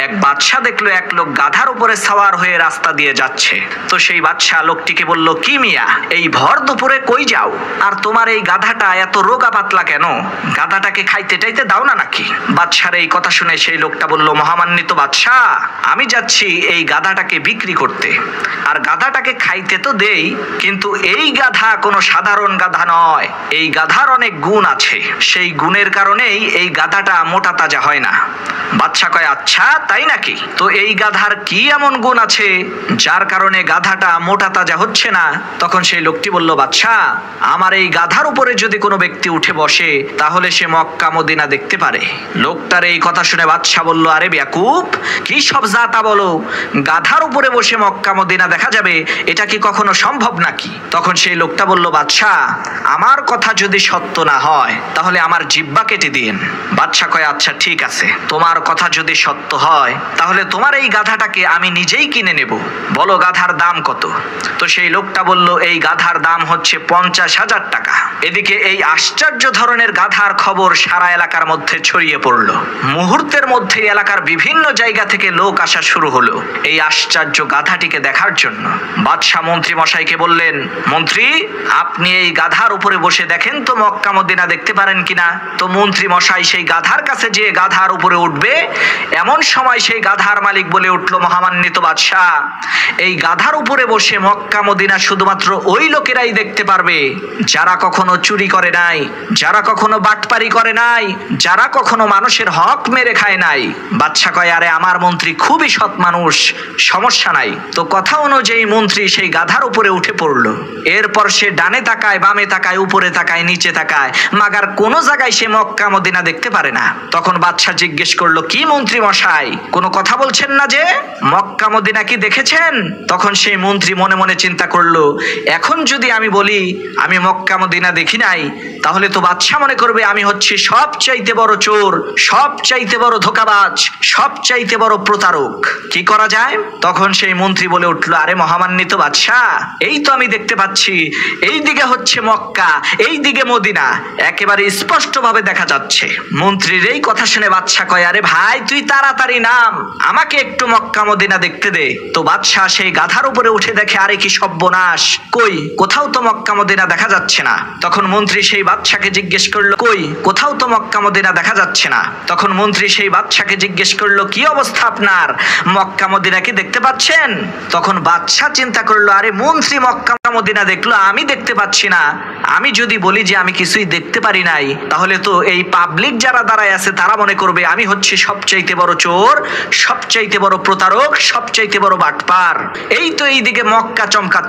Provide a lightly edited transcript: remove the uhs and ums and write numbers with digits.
এক বাদশা দেখলো এক লোক গাধার উপরে সাওয়ার হয়ে রাস্তা দিয়ে যাচ্ছে। তো সেই বাদশা লোকটিকে বলল, কি মিয়া, এই ভর দুপুরে কই যাও? আর তোমার এই গাধাটা এত রোগা পাতলা কেন? গাধাটাকে খাইতে টাইতে দাও না নাকি? বাদশার এই কথা শুনে সেই লোকটা বলল, মহামান্বিত বাদশা, আমি যাচ্ছি এই গাধাটাকে বিক্রি করতে, আর গাধাটাকে খাইতে তো দেই, কিন্তু এই গাধা কোনো সাধারণ গাধা নয়। এই গাধার অনেক গুণ আছে, সেই গুণের কারণেই এই গাধাটা মোটা তাজা হয় না। বাদশা কয়, আচ্ছা তাই নাকি? তো এই গাধার কি এমন গুণ আছে যার কারণে গাধাটা মোটা তাজা হচ্ছে না? তখন সেই লোকটি বলল, বাদশা, আমার এই গাধার উপরে যদি কোনো ব্যক্তি উঠে বসে তাহলে সে মক্কা মদিনা দেখতে পারে। লোকটার এই কথা শুনে বাদশা বলল, আরে বেয়াকুব, কি সব জাতা বলো? গাধার উপরে বসে মক্কা মদিনা দেখা যাবে, এটা কি কখনো সম্ভব নাকি? তখন সেই লোকটা বলল, বাদশা, আমার কথা যদি সত্য না হয় তাহলে আমার জিহ্বা কেটে দিন। বাদশা কয়, আচ্ছা ঠিক আছে, তোমার কথা যদি সত্য হয় তাহলে তোমার এই গাধাটাকে আমি নিজেই কিনে নেব, বলো গাধার দাম কত? তো সেই লোকটা বলল, এই গাধার দাম হচ্ছে 50,000 টাকা। এদিকে এই আশ্চর্য ধরনের গাধার খবর সারা এলাকার মধ্যে ছড়িয়ে পড়ল। মুহূর্তের মধ্যে এলাকার বিভিন্ন জায়গা থেকে লোক আসা শুরু হলো এই আশ্চর্য গাধাটিকে দেখার জন্য। বাদশা মন্ত্রী মশাইকে বললেন, মন্ত্রী, আপনি এই গাধার উপরে বসে দেখেন তো মক্কা মদিনা দেখতে পারেন কিনা। তো মন্ত্রী মশাই সেই গাধার কাছে যে গাধার উপরে উঠবে, এমন সময় সেই গাধার মালিক বলে উঠল, মহামান্বিত বাদশাহ, এই গাধার উপরে বসে মক্কা মদিনা শুধুমাত্র ওই লোকেরাই দেখতে পারবে যারা কখনো চুরি করে নাই, যারা কখনো বাটপারি করে নাই, যারা কখনো মানুষের হক মেরে খায় নাই। বাদশা কয়, আরে আমার মন্ত্রী খুবই সৎ মানুষ, সমস্যা নাই। তো কথা অনুযায়ী মন্ত্রী সেই গাধার উপরে উঠে পড়লো। এরপর সে ডানে তাকায়, বামে তাকায়, উপরে তাকায়, নিচে তাকায়, মাগার কোনো জায়গায় সে মক্কা মদিনা দেখতে পারে না। তখন বাদশা জিজ্ঞেস করলো, কি মন্ত্রী মশাই, কোনো কথা বলছেন না যে? মক্কা মদিনা কি দেখেছেন? তখন সেই মন্ত্রী মনে মনে চিন্তা করলো, এখন যদি আমি বলি আমি মক্কা মদিনা দেখি নাই, তাহলে তো বাদশা মনে করবে আমি হচ্ছি সবচাইতে বড় চোর, সবচাইতে বড় ধোঁকাবাজ, সবচাইতে বড় প্রতারক। কি করা যায়? তখন সেই মন্ত্রী বলে উঠলো, আরে মহামান্বিত বাদশা, এই তো আমি দেখতে পাচ্ছি, এই দিকে হচ্ছে মক্কা, এই দিকে মদিনা, একেবারে স্পষ্ট ভাবে দেখা যাচ্ছে। মন্ত্রীর এই কথা শুনে বাদশা কয়, আরে ভাই, তুই তাড়াতাড়ি নাম, আমাকে একটু মক্কা মদিনা দেখতে দে। তো বাদশা সেই গাধার উপরে উঠে দেখে, আরে কি সর্বনাশ, কই কোথাও তো মক্কা মদিনা দেখা যাচ্ছে না। তখন মন্ত্রী সেই বাদশাকে জিজ্ঞেস করলো, কই কোথাও তো মক্কা মদিনা দেখা যাচ্ছে না। তখন মন্ত্রী সেই বাদশাকে জিজ্ঞেস করলো, কি অবস্থা আপনার, মক্কা মদিনা কি দেখতে পাচ্ছেন? তখন বাদশা চিন্তা করলো, আরে মন্ত্রী মক্কা মদিনা দেখলো, আমি দেখতে পাচ্ছি না। আমি যদি বলি যে আমি কিছুই দেখতে পারি নাই, তাহলে তো এই পাবলিক যারা দাঁড়ায় আছে তারা মনে করবে আমি হচ্ছে সবচাইতে বড় চোর, সবচাইতে বড় প্রতারক, সবচাইতে বড় বাটপার। এই তো এইদিকে মক্কা চমকা